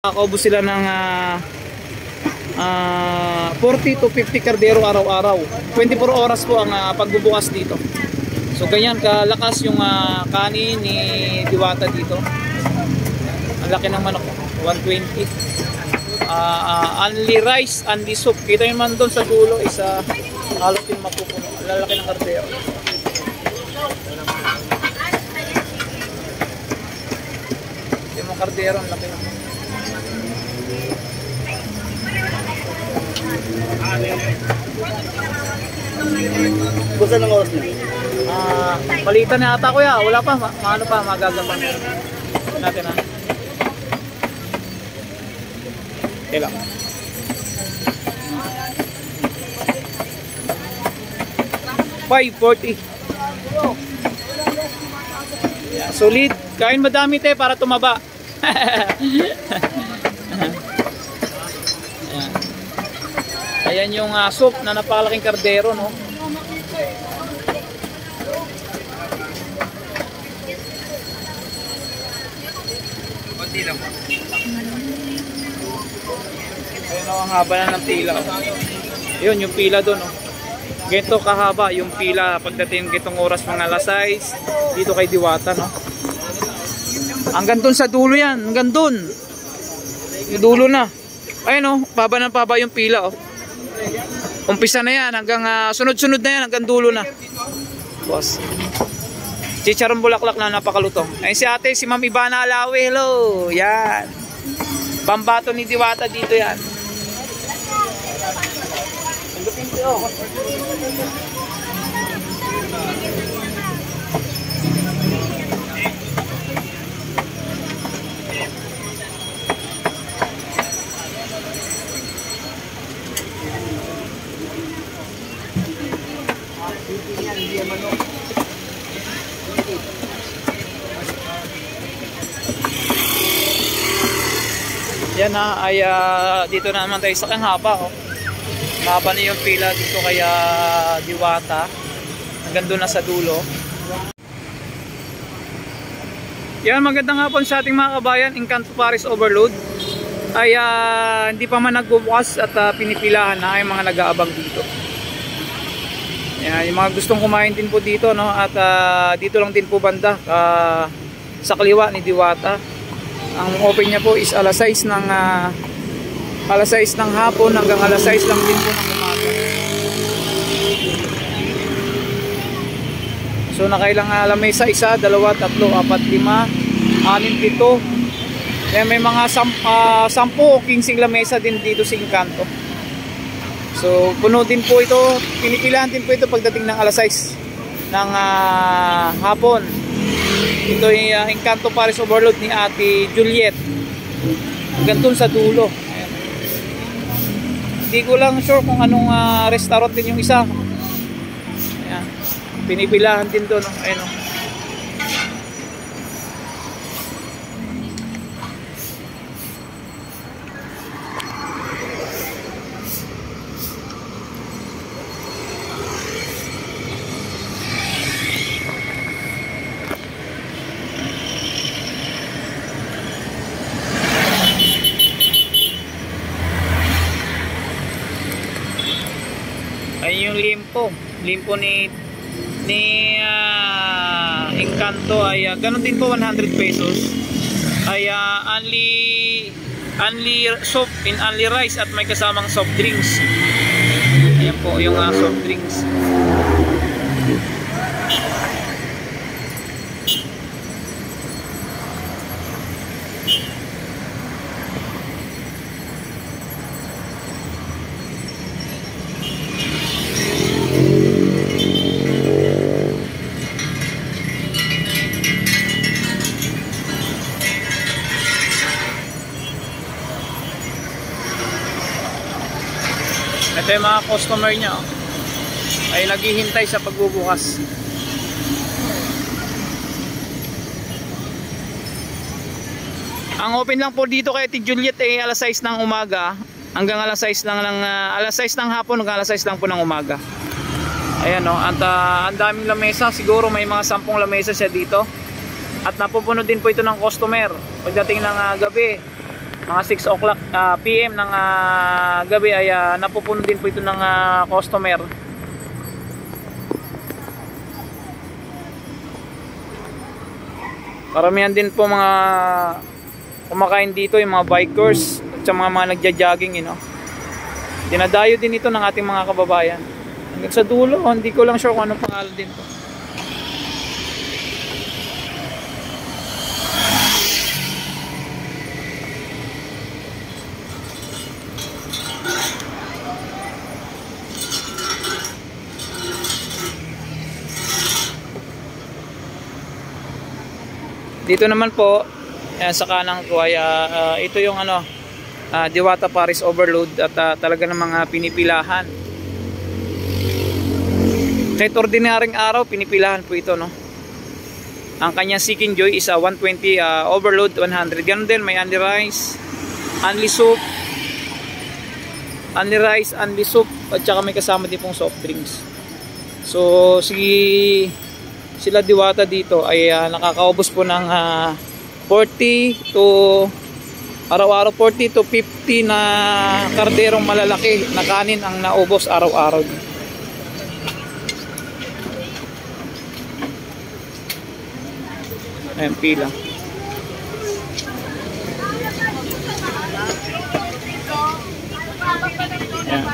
Nakaubos sila ng 40 to 50 kardero araw-araw. 24 oras po ang pagbubukas dito. So ganyan kalakas yung kanin ni Diwata dito. Ang laki ng manok, 120. Only rice, only soup. Kita nyo man doon sa dulo is halos yung mapupuno. Ang lalaki ng kardero. Yung mga kardero, ang laki ng Busa ng oras niya? Palitan na ata kuya, wala pa, ano pa, magagapan natin ha. Teka. 540. Yeah, solid, kain madami te para tumaba. Ayan yung soup na napakalaking kardero, no? Konti lang. Ayan o, ang haba na ng pila. Yun, yung pila doon, no? Ganito kahaba yung pila pagdating gitong oras mga alas 6 dito kay Diwata, no? Hanggang doon sa dulo yan, hanggang doon. Yung dulo na. Ayun, no? Paba ng paba yung pila, oh. Umpisa na yan hanggang sunod-sunod na yan hanggang dulo na. Boss. Chicharong bulaklak na napakalutong. Ayun si ate, si Ma'am Ivana Alawi. Hello. Yan. Pambato ni Diwata dito yan. Yan na ay dito na naman tayo sa haba, oh. Mahaba na yung pila dito kaya Diwata hanggang doon na sa dulo. Yan, magandang hapon sa ating mga kabayan. Encanto Paris Overload ay hindi pa man nagbubukas at pinipilahan na ay mga nag-aabang dito. Yan, yung mga gustong kumain din po dito, no? At dito lang din po banda sa kaliwa ni Diwata. Ang open niya po is alas 6 ng hapon hanggang alas 6 lang din po ng umaga. So nakailang lamesa, 1, 2, 3, 4, 5, 6, 7. Yan, may mga 10 o 15 lamesa din dito sa Encanto. So puno din po ito, pinipilahan din po ito pagdating ng alas 6 ng hapon. Ito yung Encanto Paris Overload ni Ate Juliet. Hanggang dun sa dulo. Ayan. Hindi ko lang sure kung anong restaurant din yung isa. Ayan. Pinipilahan din doon. Ayan. Ayun yung limpo ni Encanto ay ganun din po, 100 pesos ay only soup in only rice at may kasamang soft drinks. Ayan po yung soft drinks. Ito yung mga customer niya, oh, ay naghihintay sa pagbubukas. Ang open lang po dito kay Ate Juliet ay alas 6 ng umaga hanggang alas 6 lang ng alas 6 ng hapon hanggang alas 6 lang po ng umaga. Ayan o, at ang daming lamesa, siguro may mga 10 lamesa siya dito. At napupuno din po ito ng customer pagdating ng gabi. mga 6 o'clock PM ng gabi ay napupuno din po ito ng customer. Karamihan din po mga kumakain dito, yung mga bikers at sa mga nagja-jogging, dinadayo din ito ng ating mga kababayan hanggang sa dulo. Hindi ko lang sure kung anong pangalan din to. Dito naman po sa kanang ko ay ito yung Diwata Paris Overload at talaga ng mga pinipilahan. Kahit ordinaryong araw pinipilahan po ito, Ang kanyang Seeking Joy is 120, Overload 100. Ganun din, may only rice, only soup, at saka may kasama din pong soft drinks. So sila Diwata dito ay nakakaubos po ng 40 to araw-araw 40 to 50 na karderong malalaki na kanin ang naubos araw-araw. Ayan, pila. Ayan.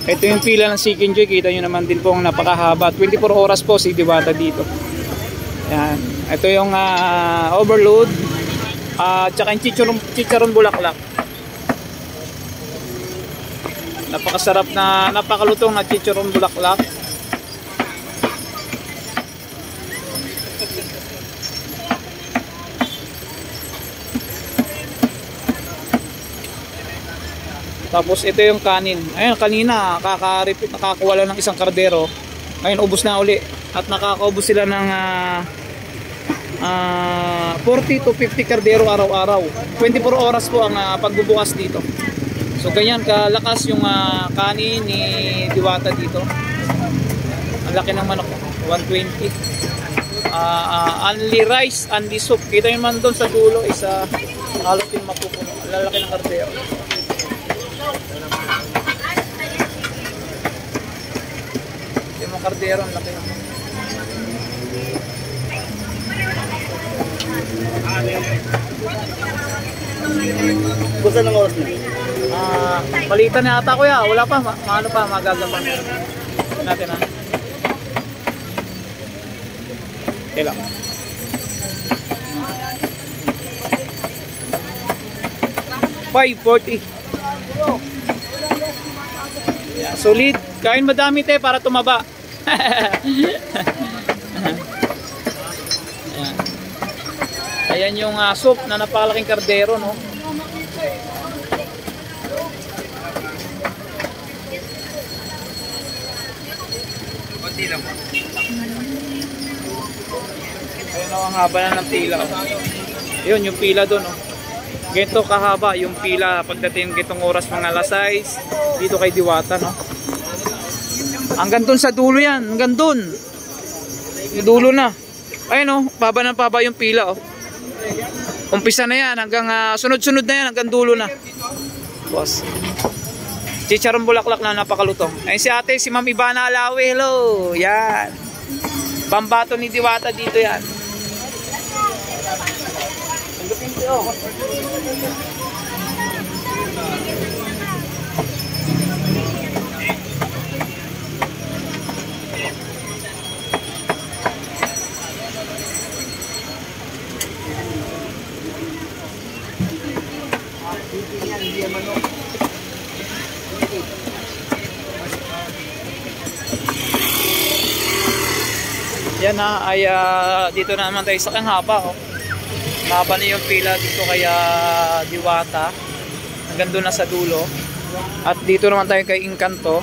Ito yung pila ng Seeking Joy. Kita nyo naman din po ang napakahaba. 24 oras po si Diwata dito. Ayan. Ito yung overload. Tsaka yung chicharon bulaklak. Napakasarap na, napakalutong na chicharon bulaklak. Tapos ito yung kanin. Ayun, kanina nakakuha lang ng isang kardero. Ngayon ubos na uli. At nakakaubos sila ng 40 to 50 kardero araw-araw. 24 oras po ang pagbubukas dito. So ganyan kalakas yung kanin ni Diwata dito. Ang laki ng manok, 120. Only rice, only soup. Kita nyo man doon sa dulo is halos din mapupuno. Ang lalaki ng kardero. Yung mga kardero ang laki. Busa ng oras na? Palitan na ata kuya. Wala pa. Ano pa magagawa natin Okay lang. $5.40. Yeah, solid. Kain madami para tumaba. Ayan yung soup na napakalaking kardero, Ayan ang haba na ng pila. Yun yung pila doon. Ganito kahaba yung pila pagdating itong oras mga alas 6 dito kay Diwata. Hanggang doon sa dulo yan. Hanggang doon. Yung dulo na. Ayun paba ng paba yung pila. Umpisa na yan hanggang sunod-sunod na yan hanggang dulo na. Boss. Chicharon bulaklak na napakalutong. Ayun si ate, si Ma'am Ivana Alawi. Hello. Yan. Pambato ni Diwata dito yan. Yan ay dito na naman tayo sa haba. Mahaba na yung pila dito kaya Diwata. Hanggang doon na sa dulo. At dito naman tayo kay Encanto.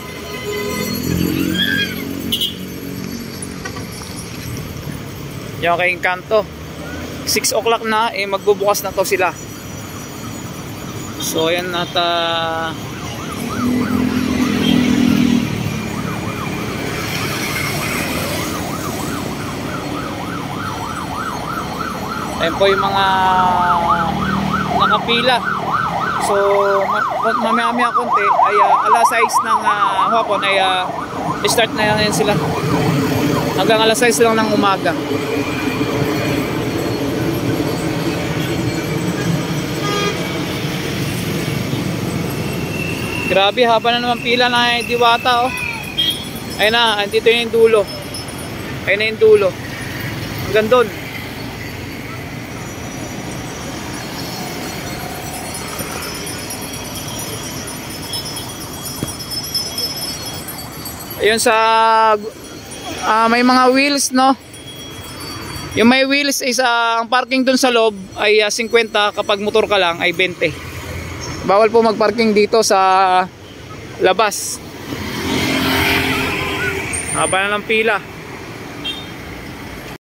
Yung kay Encanto. 6 o'clock na magbubukas na to sila. So ayan at ayan po yung mga nakapila. So mamaya konti ay alas 6 ng hapon ay start na yan sila. Hanggang alas 6 lang ng umaga. Grabe, haba na naman pila na Diwata, oh. Ayun na, andito yung dulo. Ayun na yung dulo. Hanggang doon. Ayun sa may mga wheels, no. Yung may wheels is ang parking dun sa loob ay 50, kapag motor ka lang ay 20. Bawal po magparking dito sa labas. Haba na ng pila.